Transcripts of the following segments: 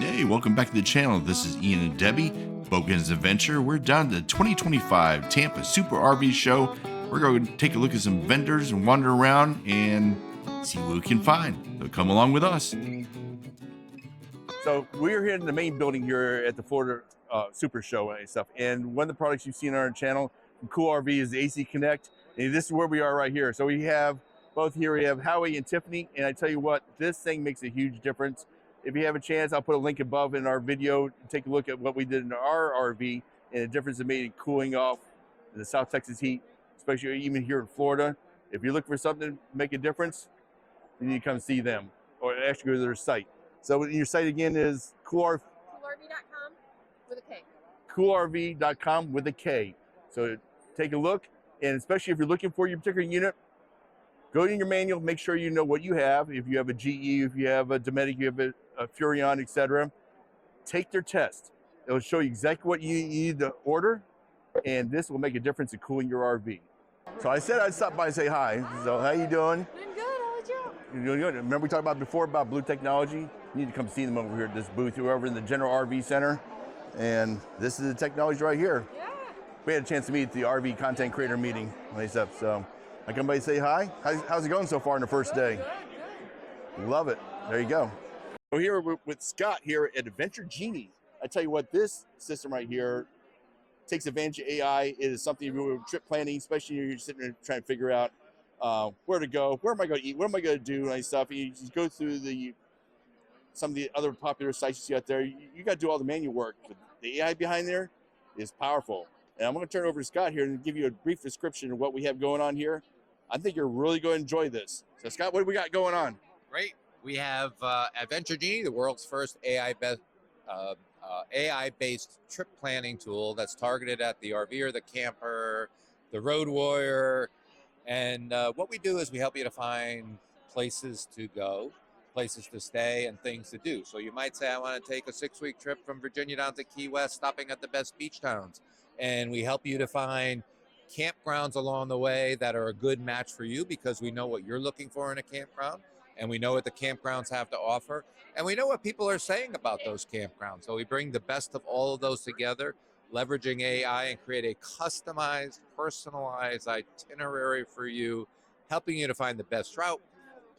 Hey, welcome back to the channel. This is Ian and Debbie, Bogan's Adventure. We're down to the 2025 Tampa Super RV Show. We're going to take a look at some vendors and wander around and see what we can find. So come along with us. So we're here in the main building here at the Florida Super Show and stuff. And one of the products you've seen on our channel from KoolRV is the AC Connect. And this is where we are right here. So we have both here, we have Howie and Tiffany. And I tell you what, this thing makes a huge difference. If you have a chance, I'll put a link above in our video. Take a look at what we did in our RV and the difference it made in cooling off the South Texas heat, especially even here in Florida. If you look for something to make a difference, you need to come see them or actually go to their site. So your site again is KoolRV.com with a K. KoolRV.com with a K. So take a look, and especially if you're looking for your particular unit, go in your manual, make sure you know what you have. If you have a GE, if you have a Dometic, you have a Furrion, etc. Take their test. It'll show you exactly what you need to order, and this will make a difference in cooling your RV. So I said I'd stop by and say hi. So how you doing? Doing good. How about you? You're doing good. Remember we talked about before about BluTechnology? You need to come see them over here at this booth. We're over in the General RV Center, and this is the technology right here. Yeah. We had a chance to meet at the RV content creator meeting and stuff. So I come by and say hi. How's it going so far in the first day? Good. Love it. There you go. We're here with Scott here at AdventureGenie. I tell you what, this system right here takes advantage of AI. It is something if you're trip planning, especially if you're sitting there trying to figure out where to go, where am I going to eat, what am I going to do, and stuff. And you just go through some of the other popular sites you see out there. You got to do all the manual work. But the AI behind there is powerful. And I'm going to turn it over to Scott here and give you a brief description of what we have going on here. I think you're really going to enjoy this. So Scott, what do we got going on? Great. We have AdventureGenie, the world's first AI-based trip planning tool that's targeted at the RVer, the camper, the road warrior. And what we do is we help you to find places to go, places to stay, and things to do. So you might say, I want to take a 6-week trip from Virginia down to Key West, stopping at the best beach towns. And we help you to find campgrounds along the way that are a good match for you because we know what you're looking for in a campground. And we know what the campgrounds have to offer. And we know what people are saying about those campgrounds. So we bring the best of all of those together, leveraging AI, and create a customized, personalized itinerary for you, helping you to find the best route,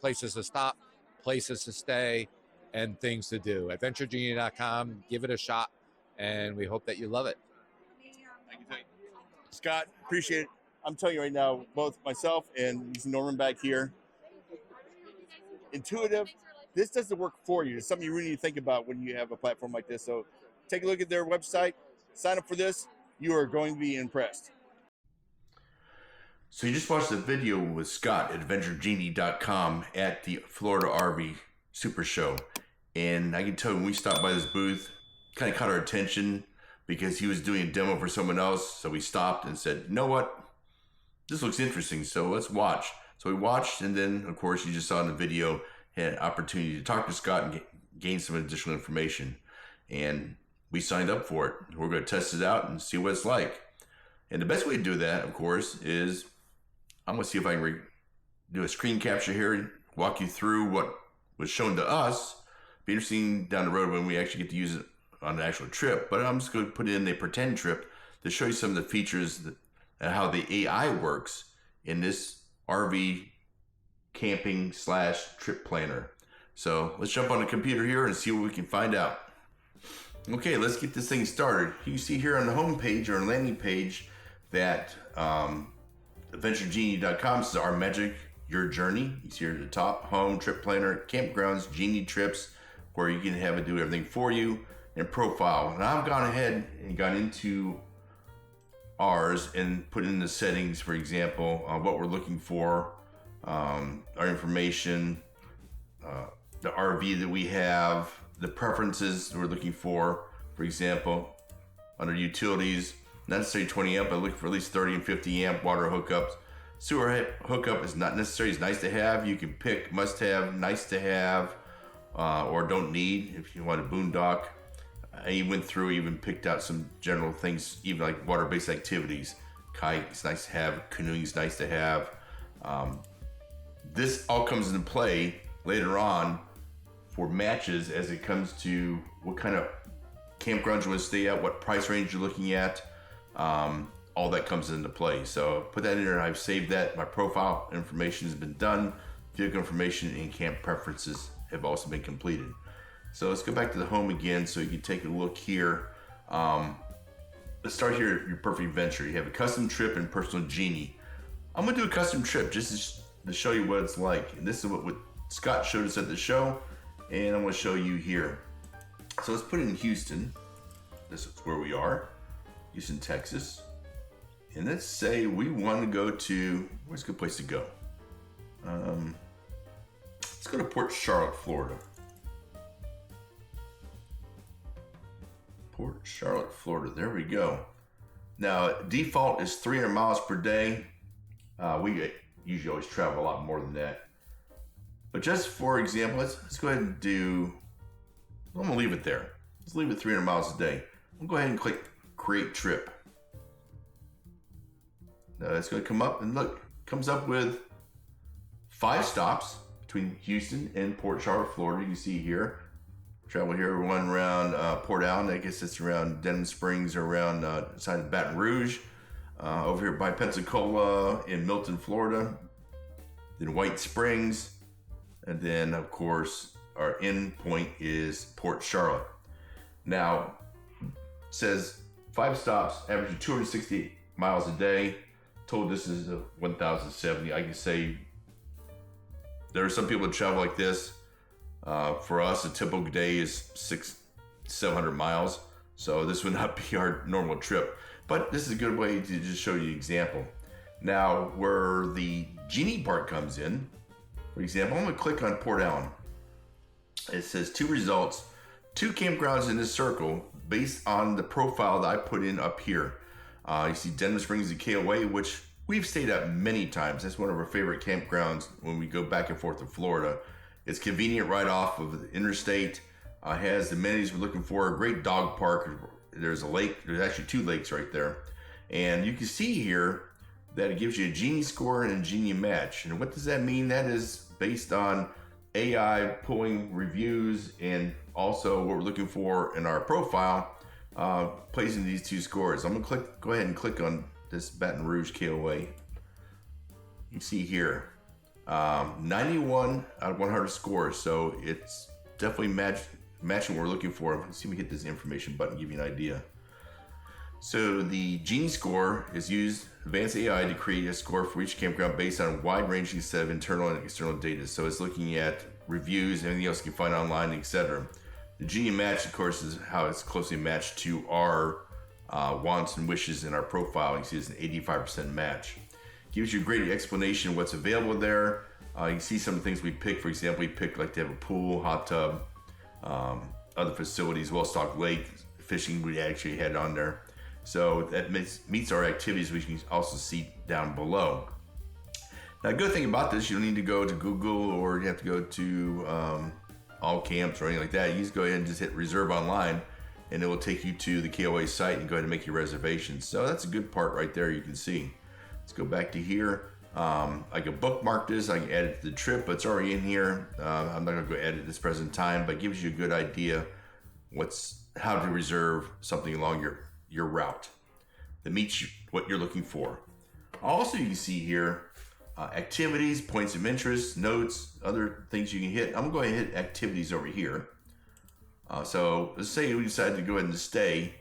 places to stop, places to stay, and things to do. AdventureGenie.com, give it a shot, and we hope that you love it. Thank you. Scott, appreciate it. I'm telling you right now, both myself and Norman back here, intuitive. This doesn't work for you. It's something you really need to think about when you have a platform like this. So take a look at their website, sign up for this. You are going to be impressed. So you just watched the video with Scott at AdventureGenie.com at the Florida RV Super Show. And I can tell when we stopped by this booth, kind of caught our attention because he was doing a demo for someone else. So we stopped and said, you know what? This looks interesting, so let's watch. So we watched, and then, of course, you just saw in the video, had an opportunity to talk to Scott and gain some additional information. And we signed up for it. We're going to test it out and see what it's like. And the best way to do that, of course, is I'm going to see if I can do a screen capture here and walk you through what was shown to us. Be interesting down the road when we actually get to use it on an actual trip. But I'm just going to put in a pretend trip to show you some of the features and how the AI works in this RV camping / trip planner. So let's jump on the computer here and see what we can find out. Okay, let's get this thing started. You see here on the home page or landing page that AdventureGenie.com is our magic, your journey. You see here at the top, home, trip planner, campgrounds, Genie trips, where you can have it do everything for you, and profile. And I've gone ahead and gone into ours and put in the settings, for example, what we're looking for, our information, the RV that we have, the preferences we're looking for example, under utilities, not necessarily 20 amp, but look for at least 30 and 50 amp water hookups. Sewer hookup is not necessary, it's nice to have. You can pick must have, nice to have, or don't need if you want a boondock. I went through, even picked out some general things, even like water-based activities. Kite is nice to have, canoeing is nice to have. This all comes into play later on for matches as it comes to what kind of campgrounds you want to stay at, what price range you're looking at. All that comes into play. So put that in there, and I've saved that. My profile information has been done. Vehicle information and camp preferences have also been completed. So let's go back to the home again so you can take a look here. Let's start here at your perfect adventure. You have a custom trip and personal Genie. I'm gonna do a custom trip just to show you what it's like. And this is what Scott showed us at the show, and I'm gonna show you here. So let's put it in Houston. This is where we are, Houston, Texas. And let's say we want to go to, where's a good place to go? Let's go to Port Charlotte, Florida. Port Charlotte, Florida, there we go. Now, default is 300 miles per day. We usually always travel a lot more than that. But just for example, let's go ahead and do, I'm gonna leave it there. Let's leave it 300 miles a day. We'll go ahead and click create trip. Now it's gonna come up and look, comes up with 5 stops between Houston and Port Charlotte, Florida. You can see here, travel here, one around Port Allen. I guess it's around Denham Springs or around side of Baton Rouge. Over here by Pensacola in Milton, Florida. Then White Springs. And then of course, our end point is Port Charlotte. Now, it says 5 stops, averaging 260 miles a day. Total distance is 1,070. I can say there are some people that travel like this. For us, a typical day is 600-700 miles. So this would not be our normal trip, but this is a good way to just show you an example. Now, where the Genie part comes in, for example, I'm gonna click on Port Allen. It says 2 results, 2 campgrounds in this circle based on the profile that I put in up here. You see Denham Springs and KOA, which we've stayed at many times. That's one of our favorite campgrounds when we go back and forth to Florida. It's convenient right off of the interstate. Has the amenities we're looking for. A great dog park. There's a lake. There's actually 2 lakes right there. And you can see here that it gives you a Genie score and a Genie match. And what does that mean? That is based on AI pulling reviews and also what we're looking for in our profile. Placing these 2 scores. I'm gonna go ahead and click on this Baton Rouge KOA. You see here, 91 out of 100 scores. So it's definitely matching what we're looking for. Let's see if we hit this information button, give you an idea. So the Genie score is used advanced AI to create a score for each campground based on a wide-ranging set of internal and external data. So it's looking at reviews, anything else you can find online, etc. The Genie match, of course, is how it's closely matched to our wants and wishes in our profile. You see it's an 85% match. Gives you a great explanation of what's available there. You can see some of the things we picked. For example, we picked like to have a pool, hot tub, other facilities, well-stocked lake, fishing we actually had on there. So that meets our activities, which you can also see down below. Now, the good thing about this, you don't need to go to Google or you have to go to all camps or anything like that. You just go ahead and just hit reserve online and it will take you to the KOA site and go ahead and make your reservations. So that's a good part right there you can see. Let's go back to here. I can bookmark this, I can add it to the trip, but it's already in here. I'm not gonna go edit this present time, but it gives you a good idea how to reserve something along your route that meets what you're looking for. Also, you can see here, activities, points of interest, notes, other things you can hit. I'm gonna go ahead and hit activities over here. So let's say we decide to go ahead and stay.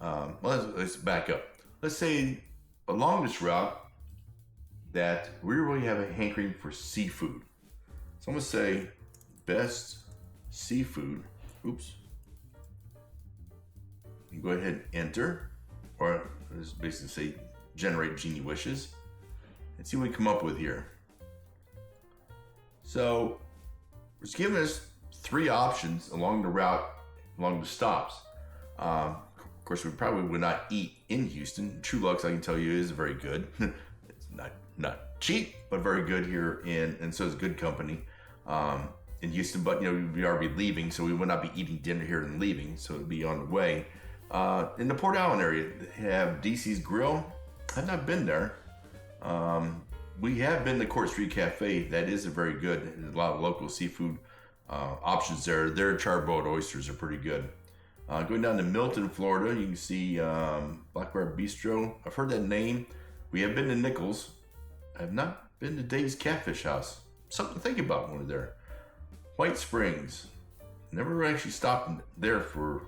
Let's back up. Let's say along this route that we really have a hankering for seafood. So I'm gonna say best seafood. Oops. You can go ahead and enter, or just basically say generate Genie wishes, and see what we come up with here. So it's giving us 3 options along the route, along the stops. Of course, we probably would not eat in Houston. True Lux, I can tell you, is very good. It's not cheap, but very good here, and so is Good Company in Houston. But we are leaving, so we would not be eating dinner here and leaving, so it'd be on the way. In the Port Allen area, they have DC's Grill. I've not been there. We have been to Court Street Cafe. That is a very good, a lot of local seafood options there. Their charboiled oysters are pretty good. Going down to Milton, Florida, you can see Black Bear Bistro. I've heard that name. We have been to Nichols. I have not been to Dave's Catfish House. Something to think about when we're there. White Springs. Never actually stopped there for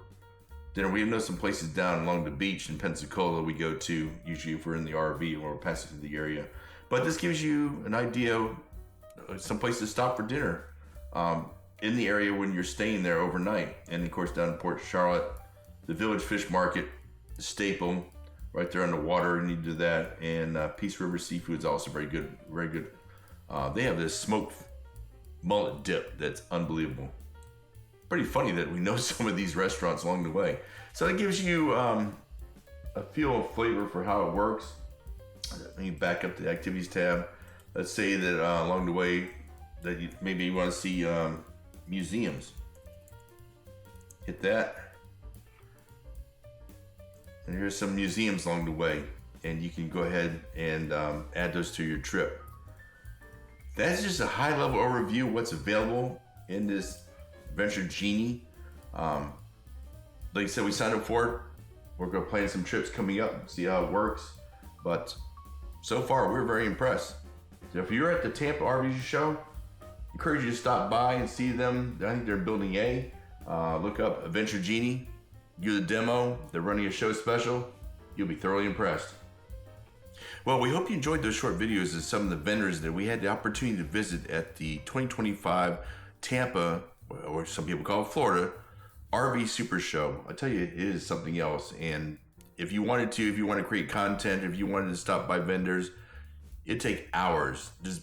dinner. We know some places down along the beach in Pensacola we go to, usually if we're in the RV or we're passing through the area. But this gives you an idea of some place to stop for dinner in the area when you're staying there overnight. And of course, down in Port Charlotte, the Village Fish Market, the staple, right there on the water. You need to do that. And Peace River Seafood is also very good. Very good. They have this smoked mullet dip that's unbelievable. Pretty funny that we know some of these restaurants along the way. So that gives you a feel of flavor for how it works. Let me back up the activities tab. Let's say that along the way that maybe you want to see museums. Hit that. And here's some museums along the way. And you can go ahead and add those to your trip. That's just a high level overview of what's available in this AdventureGenie. Like I said, we signed up for it. We're going to plan some trips coming up, see how it works. But so far, we're very impressed. So if you're at the Tampa RV Show, I encourage you to stop by and see them. I think they're in Building A. Look up AdventureGenie, do the demo. They're running a show special. You'll be thoroughly impressed. Well, we hope you enjoyed those short videos of some of the vendors that we had the opportunity to visit at the 2025 Tampa, or some people call it Florida, RV Super Show. I tell you, it is something else. And if you want to create content, if you wanted to stop by vendors, it'd take hours. There's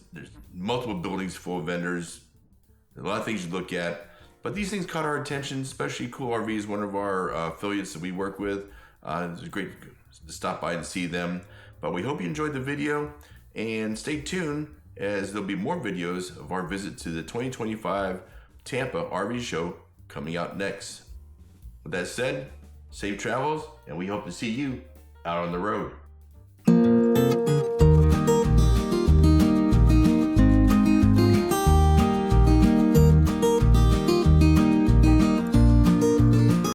multiple buildings full of vendors. There's a lot of things you look at. But these things caught our attention, especially KoolRV is one of our affiliates that we work with. It's great to stop by and see them. But we hope you enjoyed the video, and stay tuned as there'll be more videos of our visit to the 2025 Tampa RV Show coming out next. With that said, safe travels, and we hope to see you out on the road.